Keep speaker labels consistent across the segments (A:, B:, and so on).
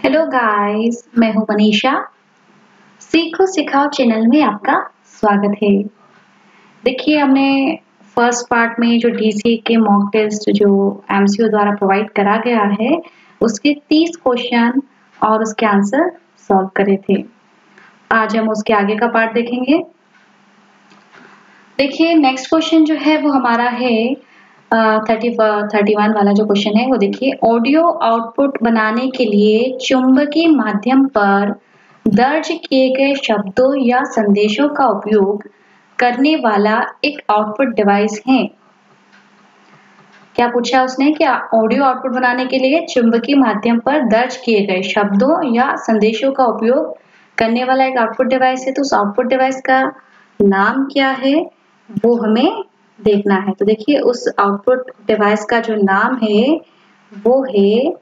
A: Hello guys, मैं हूं मनीषा। सीखो सिखाओ चैनल में आपका स्वागत है। देखिए, हमने फर्स्ट पार्ट में जो डीसी के मॉक टेस्ट जो एमसीक्यू द्वारा प्रोवाइड करा गया है, उसके 30 क्वेश्चन और उसके आंसर सॉल्व करे थे। आज हम उसके आगे का पार्ट देखेंगे। देखिए, नेक्स्ट क्वेश्चन जो है वो हमारा है 31 वाला जो क्वेश्चन है वो देखिए, ऑडियो आउटपुट बनाने के लिए चुंबकीय माध्यम पर दर्ज किए गए शब्दों या संदेशों का उपयोग करने वाला एक आउटपुट डिवाइस है। क्या पूछा उसने कि ऑडियो आउटपुट बनाने के लिए चुंबकीय माध्यम पर दर्ज किए गए शब्दों या संदेशों का उपयोग करने वाला एक आउटपुट डिवाइस है। तो उस आउटपुट डिवाइस का नाम क्या है वो हमें देखना है। तो देखिए, उस आउटपुट डिवाइस का जो नाम है वो है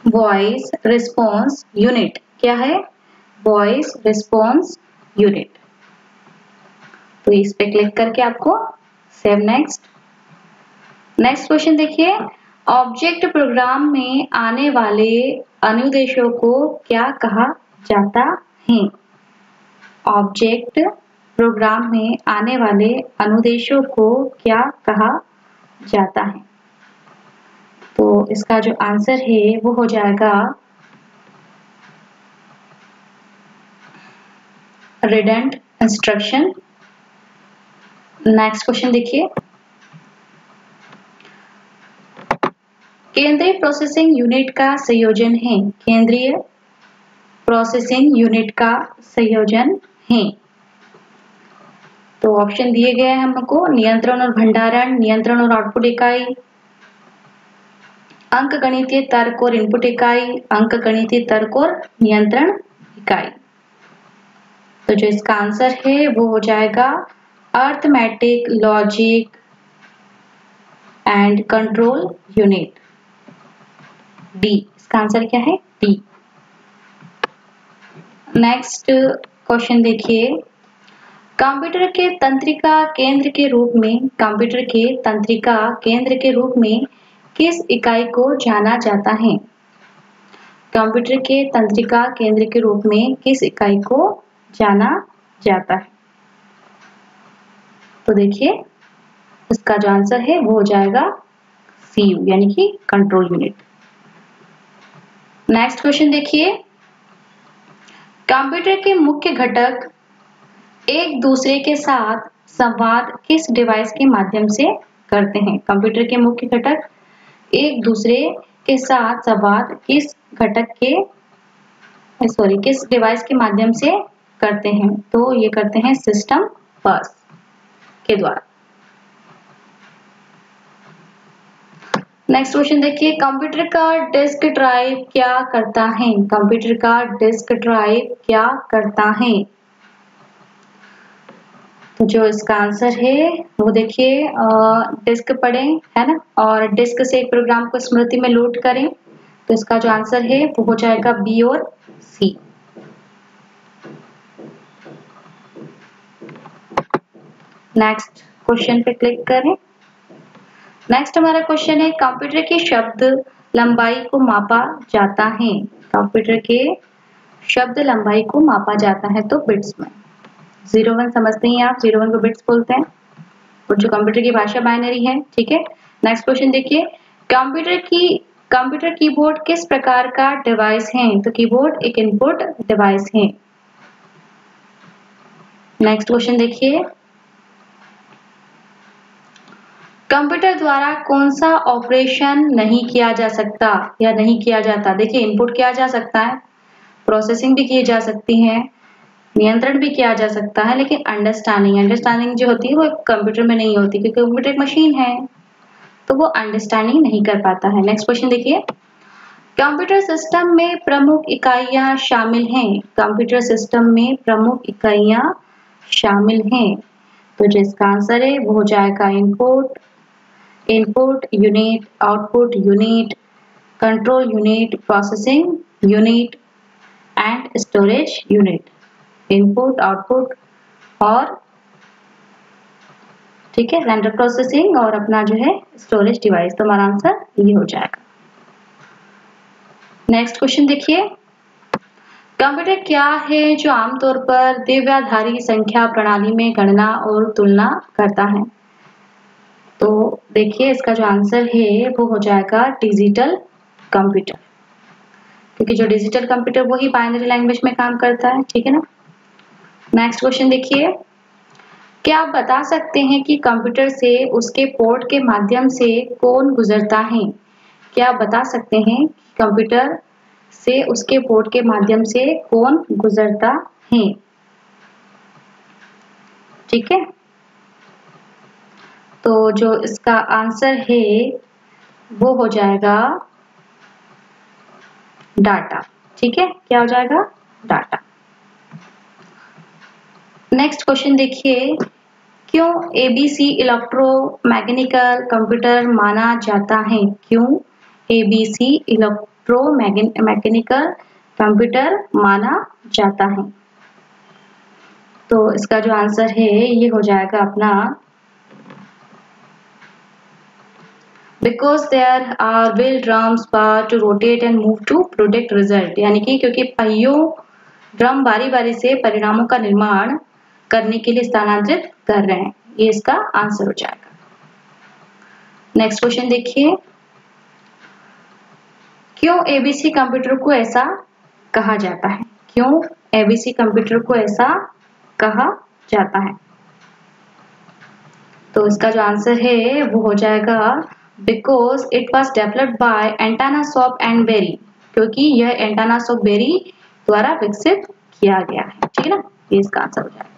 A: वॉइस रिस्पॉन्स यूनिट। क्या है? Voice response unit. तो इस पे क्लिक करके आपको सेव नेक्स्ट। नेक्स्ट क्वेश्चन देखिए, ऑब्जेक्ट प्रोग्राम में आने वाले अनुदेशों को क्या कहा जाता है? ऑब्जेक्ट प्रोग्राम में आने वाले अनुदेशों को क्या कहा जाता है? तो इसका जो आंसर है वो हो जाएगा रिडंडेंट इंस्ट्रक्शन। नेक्स्ट क्वेश्चन देखिए, केंद्रीय प्रोसेसिंग यूनिट का संयोजन है। केंद्रीय प्रोसेसिंग यूनिट का संयोजन है। तो ऑप्शन दिए गए हैं हमको, नियंत्रण और भंडारण, नियंत्रण और आउटपुट इकाई, अंकगणितीय तर्क और इनपुट इकाई, अंकगणितीय तर्क और नियंत्रण इकाई। तो जो इसका आंसर है वो हो जाएगा arithmetic logic and control unit, D. इसका आंसर क्या है? डी। नेक्स्ट क्वेश्चन देखिए, कंप्यूटर के तंत्रिका केंद्र के रूप में, कंप्यूटर के तंत्रिका केंद्र के रूप में किस इकाई को जाना जाता है? कंप्यूटर के तंत्रिका केंद्र के रूप में किस इकाई को जाना जाता है? तो देखिए, इसका जो आंसर है वो हो जाएगा सीयू, यानी कि कंट्रोल यूनिट। नेक्स्ट क्वेश्चन देखिए, कंप्यूटर के मुख्य घटक एक दूसरे के साथ संवाद किस डिवाइस के माध्यम से करते हैं? कंप्यूटर के मुख्य घटक एक दूसरे के साथ संवाद किस डिवाइस के माध्यम से करते हैं? तो ये करते हैं सिस्टम बस के द्वारा। नेक्स्ट क्वेश्चन देखिए, कंप्यूटर का डिस्क ड्राइव क्या करता है? कंप्यूटर का डिस्क ड्राइव क्या करता है? तो जो इसका आंसर है वो देखिए, डिस्क पढ़ें, है ना, और डिस्क से एक प्रोग्राम को स्मृति में लोड करें। तो इसका जो आंसर है वो हो जाएगा बी और सी। नेक्स्ट क्वेश्चन पे क्लिक करें। नेक्स्ट हमारा क्वेश्चन है, कंप्यूटर की शब्द लंबाई को मापा जाता है। कंप्यूटर के शब्द लंबाई को मापा जाता है तो बिट्स में। 01 समझते हैं आप, 01 को बिट्स बोलते हैं और जो कंप्यूटर की भाषा बाइनरी है। ठीक है। नेक्स्ट क्वेश्चन देखिए, कंप्यूटर कीबोर्ड किस प्रकार का डिवाइस है? तो कीबोर्ड एक इनपुट डिवाइस है। नेक्स्ट क्वेश्चन देखिए, कंप्यूटर द्वारा कौन सा ऑपरेशन नहीं किया जा सकता या नहीं किया जाता? देखिए, इनपुट किया जा सकता है, प्रोसेसिंग भी की जा सकती है, नियंत्रण भी किया जा सकता है, लेकिन अंडरस्टैंडिंग जो होती है वो कंप्यूटर में नहीं होती, क्योंकि कंप्यूटर एक मशीन है तो वो अंडरस्टैंडिंग नहीं कर पाता है। नेक्स्ट क्वेश्चन देखिए, कंप्यूटर सिस्टम में प्रमुख इकाइयां शामिल हैं। कंप्यूटर सिस्टम में प्रमुख इकाइयां शामिल हैं। तो जो इसका आंसर है वो हो जाएगा input unit, output unit, control unit, processing unit and storage unit. Input, output और ठीक है, रेंडर प्रोसेसिंग और अपना जो है स्टोरेज डिवाइस। तो हमारा आंसर ये हो जाएगा। नेक्स्ट क्वेश्चन देखिए, कंप्यूटर क्या है जो आमतौर पर द्विआधारी संख्या प्रणाली में गणना और तुलना करता है? तो देखिए इसका जो आंसर है वो हो जाएगा डिजिटल कंप्यूटर, क्योंकि जो डिजिटल कंप्यूटर वही बाइनरी लैंग्वेज में काम करता है, ठीक है ना। नेक्स्ट क्वेश्चन देखिए, क्या आप बता सकते हैं कि कंप्यूटर से उसके पोर्ट के माध्यम से कौन गुजरता है? क्या आप बता सकते हैं कि कंप्यूटर से उसके पोर्ट के माध्यम से कौन गुजरता है? ठीक है, तो जो इसका आंसर है वो हो जाएगा डाटा। ठीक है, क्या हो जाएगा? डाटा। नेक्स्ट क्वेश्चन देखिए, क्यों एबीसी इलेक्ट्रोमैकेनिकल कंप्यूटर माना जाता है? क्यों एबीसी इलेक्ट्रोमैकेनिकल कंप्यूटर माना जाता है? तो इसका जो आंसर है ये हो जाएगा अपना because there are wheel drums bar to rotate and move to predict result, यानी कि क्योंकि पहियों ड्रम बारी बारी से परिणामों का निर्माण करने के लिए स्थानांतरित कर रहे हैं, ये इसका आंसर हो जाएगा। नेक्स्ट क्वेश्चन देखिए, क्यों एबीसी कंप्यूटर को ऐसा कहा जाता है? क्यों एबीसी कंप्यूटर को ऐसा कहा जाता है? तो इसका जो आंसर है वो हो जाएगा because it was developed by Antonoff and Berry, क्योंकि यह एंटानासॉफ बेरी द्वारा विकसित किया गया है, ठीक है ना, ये इसका आंसर हो जाएगा।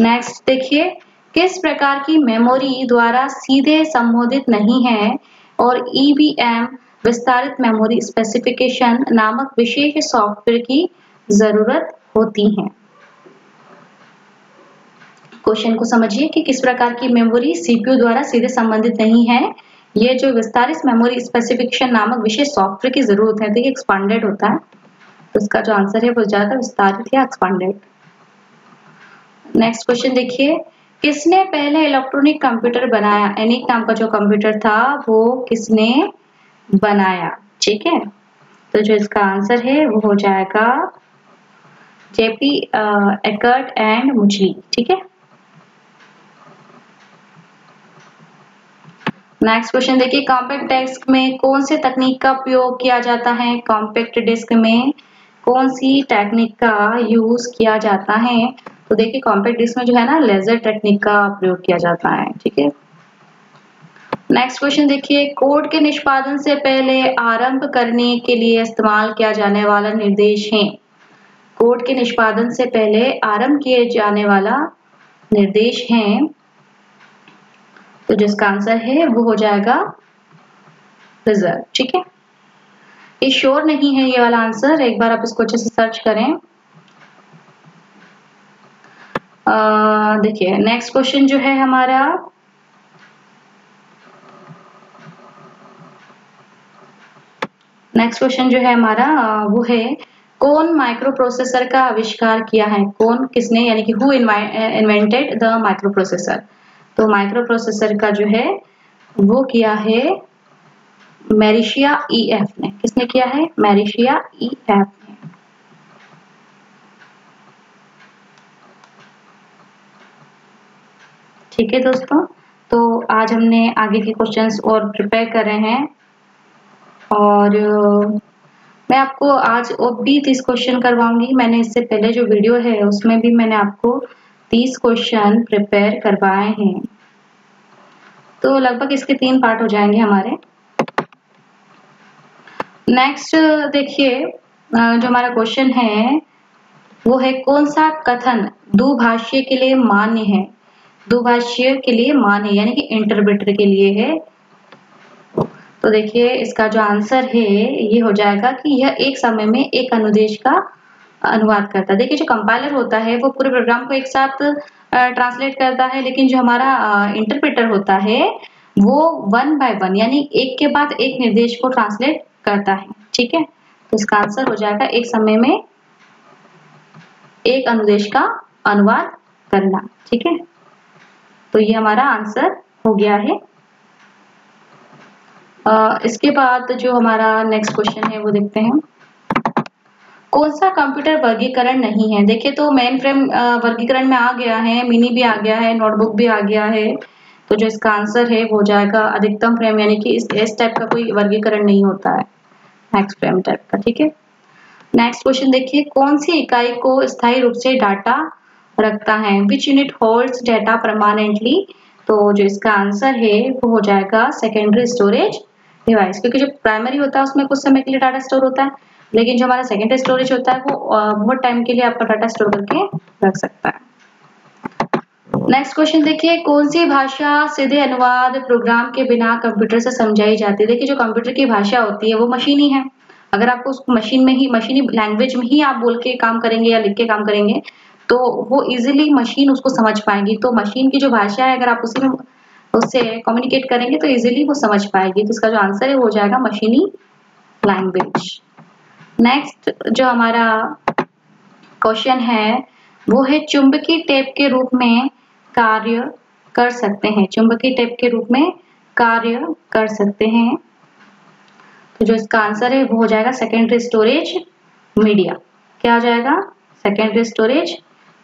A: नेक्स्ट देखिए, किस प्रकार की मेमोरी द्वारा सीधे संबोधित नहीं है और ईवीएम विस्तारित मेमोरी स्पेसिफिकेशन नामक विशेष सॉफ्टवेयर की जरूरत होती है? क्वेश्चन को समझिए कि किस प्रकार की मेमोरी सीपीयू द्वारा सीधे संबंधित नहीं है, ये जो विस्तारित मेमोरी स्पेसिफिकेशन नामक विशेष सॉफ्टवेयर की जरूरत है। देखिए एक्सपांडेड होता है, तो इसका जो आंसर है वो जाएगा विस्तारित या एक्सपांडेड। नेक्स्ट क्वेश्चन देखिए, किसने पहले इलेक्ट्रॉनिक कंप्यूटर बनाया? एनिक नाम का जो कंप्यूटर था वो किसने बनाया? ठीक है, तो जो इसका आंसर है वो हो जाएगा जेपी एकर्ट एंड मुचली, ठीक है। नेक्स्ट क्वेश्चन देखिए, कॉम्पैक्ट डिस्क में कौन से तकनीक का उपयोग किया जाता है? कॉम्पैक्ट डिस्क में कौन सी टेक्निक का यूज किया जाता है? तो देखिए कॉम्पैक्ट डिस्क में जो है ना लेजर टेक्निक का प्रयोग किया जाता है, ठीक है। नेक्स्ट क्वेश्चन देखिए, कोड के निष्पादन से पहले आरंभ करने के लिए इस्तेमाल किया जाने वाला निर्देश है? कोड के निष्पादन से पहले आरंभ किए जाने वाला निर्देश है, तो जिसका आंसर है वो हो जाएगा रिजर्व, ठीक है। ये श्योर नहीं है ये वाला आंसर, एक बार आप इसको अच्छे से सर्च करें। देखिए नेक्स्ट क्वेश्चन जो है हमारा, नेक्स्ट क्वेश्चन जो है हमारा वो है, कौन माइक्रो प्रोसेसर का आविष्कार किया है? कौन, किसने, यानी कि who invented the micro processor? तो माइक्रो प्रोसेसर का जो है वो किया है मैरिशिया ईएफ ने। किसने किया है? मैरिशिया ईएफ ने। ठीक है दोस्तों, तो आज हमने आगे के क्वेश्चंस और प्रिपेयर कर रहे हैं और मैं आपको आज और भी 30 क्वेश्चन करवाऊंगी। मैंने इससे पहले जो वीडियो है उसमें भी मैंने आपको 30 क्वेश्चन प्रिपेयर करवाए हैं, तो लगभग इसके 3 पार्ट हो जाएंगे हमारे। नेक्स्ट देखिए, जो हमारा क्वेश्चन है वो है, कौन सा कथन दुभाषी के लिए मान्य है? दुभाषी के लिए मान्य यानी कि इंटरप्रेटर के लिए है। तो देखिए इसका जो आंसर है ये हो जाएगा कि यह एक समय में एक अनुदेश का अनुवाद करता है। देखिए जो कंपाइलर होता है वो पूरे प्रोग्राम को एक साथ ट्रांसलेट करता है, लेकिन जो हमारा इंटरप्रेटर होता है वो 1 बाय 1 यानी एक के बाद एक निर्देश को ट्रांसलेट करता है, ठीक है। तो इसका आंसर हो जाएगा एक समय में एक अनुदेश का अनुवाद करना, ठीक है। तो ये हमारा आंसर हो गया है। इसके बाद जो हमारा नेक्स्ट क्वेश्चन है वो देखते हैं, कौन सा कंप्यूटर वर्गीकरण नहीं है। देखिए तो मेन फ्रेम वर्गीकरण में आ गया है, मिनी भी आ गया है, नोटबुक भी आ गया है, तो जो इसका आंसर है वो हो जाएगा अधिकतम फ्रेम, यानी कि इस टाइप का कोई वर्गीकरण नहीं होता है, मैक्स फ्रेम टाइप का। ठीक है, नेक्स्ट क्वेश्चन देखिए, कौन सी इकाई को स्थायी रूप से डाटा रखता है, which unit holds data permanently. तो जो इसका आंसर है वो हो जाएगा सेकेंडरी स्टोरेज डिवाइस, क्योंकि जो प्राइमरी होता है उसमें कुछ समय के लिए डाटा स्टोर होता है, लेकिन जो हमारा सेकेंडरी स्टोरेज होता है वो बहुत टाइम के लिए आपका डाटा स्टोर करके रख सकता है। नेक्स्ट क्वेश्चन देखिए, कौन सी भाषा सीधे अनुवाद प्रोग्राम के बिना कंप्यूटर से समझाई जाती है। देखिए जो कंप्यूटर की भाषा होती है वो मशीनी है, अगर आपको उसको मशीन में ही, मशीनी लैंग्वेज में ही आप बोल के काम करेंगे या लिख के काम करेंगे तो वो इजीली मशीन उसको समझ पाएगी। तो मशीन की जो भाषा है अगर आप उसी में उससे कम्युनिकेट करेंगे तो इजीली वो समझ पाएगी। तो इसका जो आंसर है वो हो जाएगा मशीनी लैंग्वेज। नेक्स्ट जो हमारा क्वेश्चन है वो है चुंबकीय टेप के रूप में कार्य कर सकते हैं, चुंबकीय टेप के रूप में कार्य कर सकते हैं। तो जो इसका आंसर है वो हो जाएगा सेकेंडरी स्टोरेज मीडिया। क्या हो जाएगा, secondary storage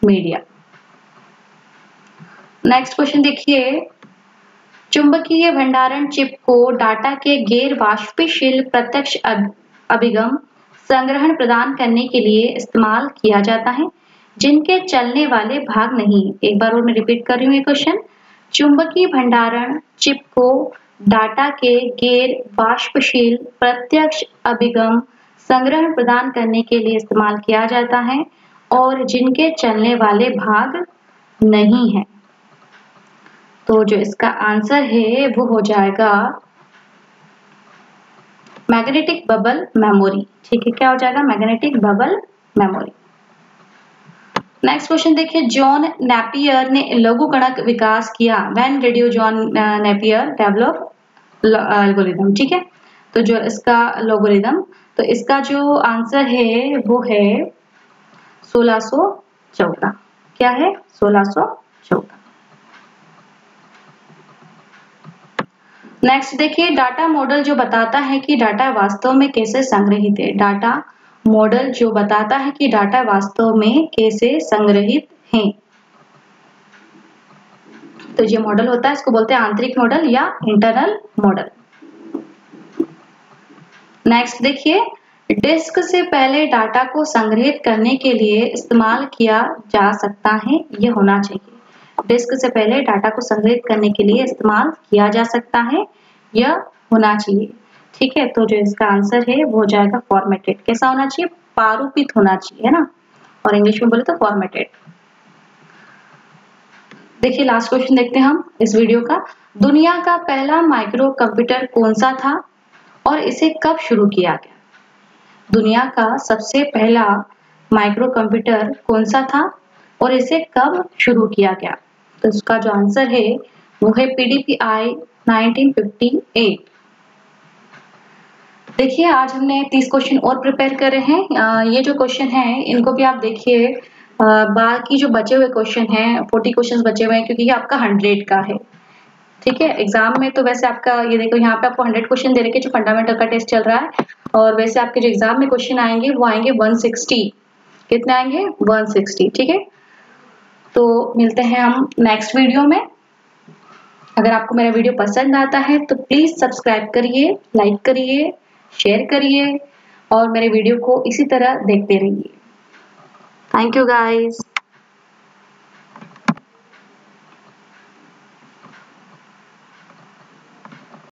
A: media. Next question देखिए, चुंबकीय भंडारण चिप को डाटा के गैर वाष्पशील प्रत्यक्ष अभिगम संग्रहण प्रदान करने के लिए इस्तेमाल किया जाता है, जिनके चलने वाले भाग नहीं। एक बार और मैं रिपीट कर रही हूँ ये क्वेश्चन, चुंबकीय भंडारण चिप को डाटा के गैर वाष्पशील प्रत्यक्ष अभिगम संग्रहण प्रदान करने के लिए इस्तेमाल किया जाता है और जिनके चलने वाले भाग नहीं है। तो जो इसका आंसर है वो हो जाएगा मैग्नेटिक बबल मेमोरी। ठीक है, क्या हो जाएगा, magnetic bubble memory. Next question देखिए, जॉन नेपियर ने लघु कणक विकास किया, when did John Napier develop algorithm. ठीक है, तो जो इसका लोगोरिथम, तो इसका जो आंसर है वो है 1614। क्या है, 1614। नेक्स्ट देखिए, डाटा मॉडल जो बताता है कि डाटा वास्तव में कैसे संग्रहित है, डाटा मॉडल जो बताता है कि डाटा वास्तव में कैसे संग्रहित है। तो जो मॉडल होता है इसको बोलते हैं आंतरिक मॉडल या इंटरनल मॉडल। नेक्स्ट देखिए, डिस्क से पहले डाटा को संग्रहित करने के लिए इस्तेमाल किया जा सकता है, यह होना चाहिए। डिस्क से पहले डाटा को संग्रहित करने के लिए इस्तेमाल किया जा सकता है, यह होना चाहिए। ठीक है, तो जो इसका आंसर है वो हो जाएगा फॉर्मेटेड। कैसा होना चाहिए, प्रारूपित होना चाहिए, है ना, और इंग्लिश में बोले तो फॉर्मेटेड। देखिए लास्ट क्वेश्चन देखते हैं हम इस वीडियो का, दुनिया का पहला माइक्रो कंप्यूटर कौन सा था और इसे कब शुरू किया गया। दुनिया का सबसे पहला माइक्रो कंप्यूटर कौन सा था और इसे कब शुरू किया गया। तो इसका जो आंसर है वो है PDP-I 1958। देखिए आज हमने 30 क्वेश्चन और प्रिपेयर करे हैं। ये जो क्वेश्चन है इनको भी आप देखिए, बाकी जो बचे हुए क्वेश्चन हैं 40 क्वेश्चन बचे हुए हैं, क्योंकि ये आपका 100 का है। ठीक है, एग्जाम में तो वैसे आपका ये देखो यहाँ पे आपको 100 क्वेश्चन दे रखे जो फंडामेंटल का टेस्ट चल रहा है, और वैसे आपके जो एग्जाम में क्वेश्चन आएंगे वो आएंगे 160। कितने आएंगे, 160। ठीक है, तो मिलते हैं हम नेक्स्ट वीडियो में। अगर आपको मेरा वीडियो पसंद आता है तो प्लीज सब्सक्राइब करिए, लाइक करिए, शेयर करिए और मेरे वीडियो को इसी तरह देखते रहिए। Thank you guys.